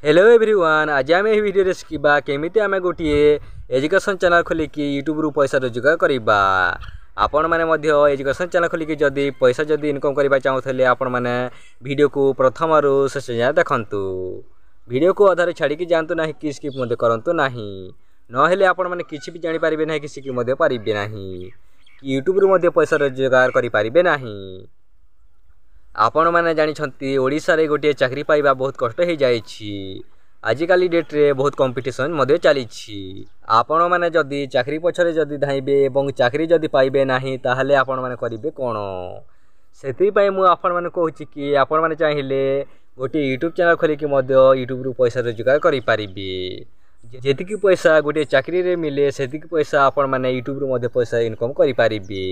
Hello everyone, आज आम यह भिडियो शिखा केमी आम गोटे एजुकेशन चैनल खोलिकी यूट्यूब रु पैसा रोजगार करवा। आपण मैंने एजुकेशन चैनल खोलिकी जदि पैसा जदि इनकम करने चाहूले आपण मैंने वीडियो को प्रथम रु शेष जाए देखु। वीडियो को अधारे छाड़ी जातु ना कि स्किप करूँ ना नहेले आपण मैंने किसी भी जानीपारे ना कि शिखी पारे ना कि यूट्यूब रु पैसा रोजगार करें ना। आपण मैंने जानी ओडिशा रे गोटे चाकरी पाइबा बहुत कष्ट हो जाइए। आजिकाली डेट रे बहुत कंपटीशन मध्य चली। आपण मैंने जदि चाकरी पछरे जदि धाइबे एवं चाकरी जदि पाइबे नाही ताहले आपण मैंने करिवे कोन। सेति मु आपण मैंने कहूची कि आपण मैंने चाहिए गोटे यूट्यूब चैनल खोलिकी यूट्यूब रु पैसा रोजगार करि पारिबे। जेतिकी पैसा गोटे चाकरी रे मिले सेतिकी पैसा आपण मैंने यूट्यूब रु पैसा इनकम करि पारिबे।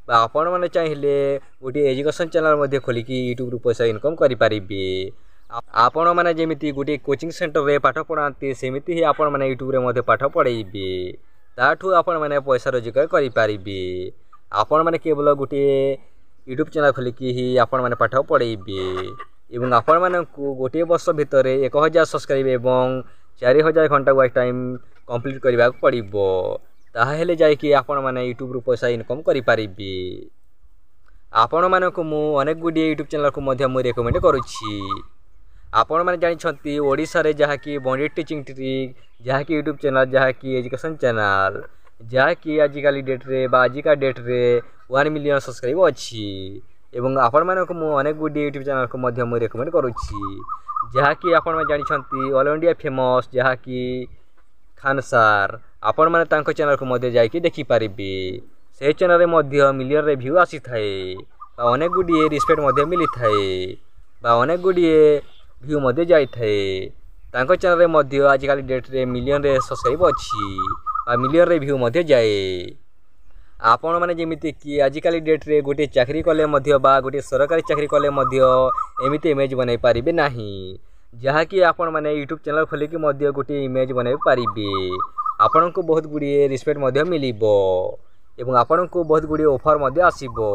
आपण मैंने चाहिए गोटे एजुकेशन चैनल खोलिकी यूट्यूब रु पैसा इनकम करें। आपण मैंने जमी गोटे कोचिंग सेंटर रे पाठ पढ़ाते सेमती ही आपण मैंने यूट्यूब रे पाठ पढ़ेबे ताठू आपण मैंने पैसा रोजगार करें। आपण मैंने केवल गोटे यूट्यूब चैनल खोलिकी ही आपण मैंने पाठ पढ़ेबे एवं आपण मैंने गोटे वर्ष भितर 1000 सब्सक्राइब एवं 4000 घंटा वाच टाइम कंप्लीट करने पड़ो। ताहेले जाइए आपण मैंने यूट्यूब रु पैसा इनकम करें। आपण मानक मु अनेक गुडी यूट्यूब चैनल को मु रेकमेंड करुछि। आपण मैंने जानी ओडिशा रे जहाँकि बॉन्डेड टीचिंग ट्रिक जहाँकि यूट्यूब चैनल जहाँकि एजुकेशन चैनल जहाँकि आजिकाली डेट रे बा आजिका डेट रे 1 मिलियन सब्सक्राइब अच्छी एवं आपण मानक मु अनेक गुडी यूट्यूब चैनल को मु रेकमेंड करुछि। जहाँकि आपण मैंने जानी ऑल इंडिया फेमस जहाँकि खान सार आपण मैंने तांको चैनल को जाइए देखिपारे। से चैनल में मिलियन रे व्यू आसी थाए अनेक गुड़िए रिस्पेक्ट मिली थाए अनेक गुड़िए व्यू जाई थाए। तांको चैनल में आजिकाली डेट रे मिलियन रे सब्सक्राइब अच्छी मिलियन रे व्यू जाए। आपण मैंने जमीती कि आजिकाली डेट रे गोटे चाकरी कले गोटे सरकारी चाकरी कले एमती इमेज बनई पारिबे नाही जहाँकि आपण मैंने यूट्यूब चैनल खोलिकी गोटे इमेज बनई पारिबे। आपण को बहुत गुड़िए रिस्पेक्ट मिलिबो एवं आपण को बहुत गुड़िए ऑफर आसीबो।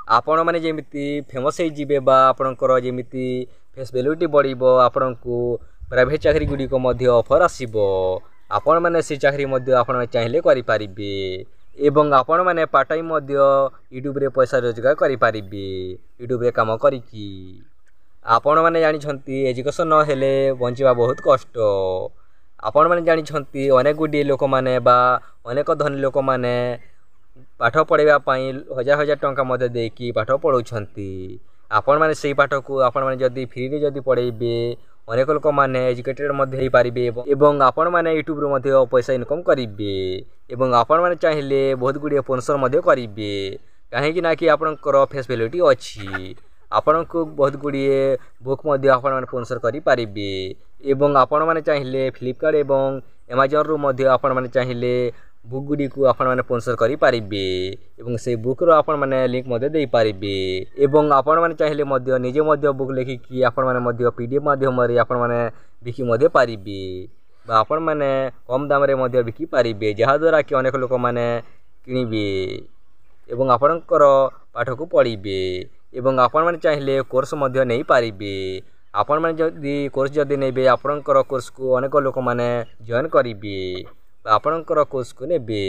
आपण मैंने जमीती फेमस हो जिबे बा आपणकर जमीती फेस वैल्यूटी बढ़िबो आपण को प्राइवेट चाकरी गुडी को ऑफर आसीबो। आपण मैंने से चाकरी आपण चाहिए करि पारिबे एवं आपण मैंने पार्ट टाइम यूट्यूब रे पैसा रोजगार करि पारिबे यूट्यूब रे काम करिकी। आपण मैंने जानी एजुकेशन न हेले बंचिबा बहुत कष्ट। आपण मैंने जानी अनेक गुडी लोक मैंने बा अनेक धनी लोक मैंने पाठ पढ़ाई 1000 टंका देकी पाठ पढ़ाउछंती। आपण मैंने से पाठ को आपण मैंने जदि फ्री रे जदि पढ़ेबे अनेक लोक मैंने एजुकेटेड हो पारिबे एवं आपण मैंने यूट्यूब रो पैसा इनकम करिबे एवं आपण मैंने चाहिए बहुत गुडी स्पॉन्सर करिबे काहेकि ना कि आपणकर फेस वैल्यूटी अच्छी। आपण को बहुत गुड़िए बुक आपण मैंने स्पॉन्सर करि पारिबे एवं आपण मैंने चाहिए फ्लिपकार्ट एवं अमेजन रु आपण मैंने चाहिए बुक गुडी को आपण मैंने स्पॉन्सर करि पारिबे एवं से बुक रो आपण मैंने लिंक दे पारिबे एवं आपण मैंने चाहिए निजे बुक लिखिकी आपण मैंने पीडीएफ माध्यम रे आपण मैंने बिकी पारिबे बा आपण मैंने कम दाम रे बिकी पारिबे जहा द्वारा कि अनेक लोक मैंने किनिबे एवं आपणकर पाठ को पढ़िबे एवं आपण मैंने चाहिए कोर्स नहीं पारिबे। आपण मैंने जदि कोर्स जदि नेबे आपणकर कोर्स को अनेक लोक मैंने जॉइन करिबे आपणकर कोर्स को नेबे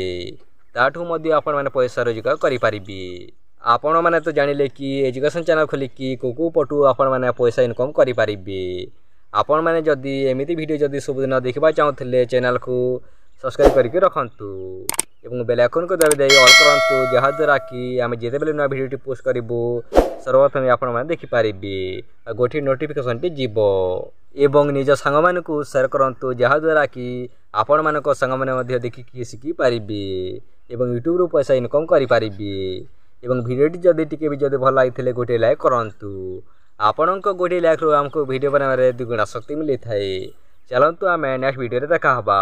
ताठू आपण मैंने पैसा रोजगार करि पारिबे। आपण मैंने तो जानिले कि एजुकेशन चैनल खोलिकी को पटू आपण मैंने पैसा इनकम करि पारिबे। आपण मैंने जदि एमिति वीडियो जदि सबुदिन देखा चाहूले चैनल को सब्सक्राइब करके रखंतु एवं बेल आइकन को दबाई ऑल करंतु जहा द्वारा कि आम जिते बेले नया वीडियो पोस्ट करूँ सर्वप्रथम आपण मैंने देखिपारे गोटे नोटिफिकेशन टी जीव एवं निज सांग मान को शेयर करंतु जहा द्वारा कि आपण मानक सांग माने देखिकी शिखी पारे एवं यूट्यूब रु पैसा इनकम करि पारिबे एवं वीडियोटी जदि टिके भी जदि भल लागिथिले गोटे लाइक करंतु। आपणक गोटे लाइक रो हमको वीडियो बनावे 2 गुणा शक्ति मिली थाए। चलंतु आमे नेक्स्ट वीडियो रे देखा हबा।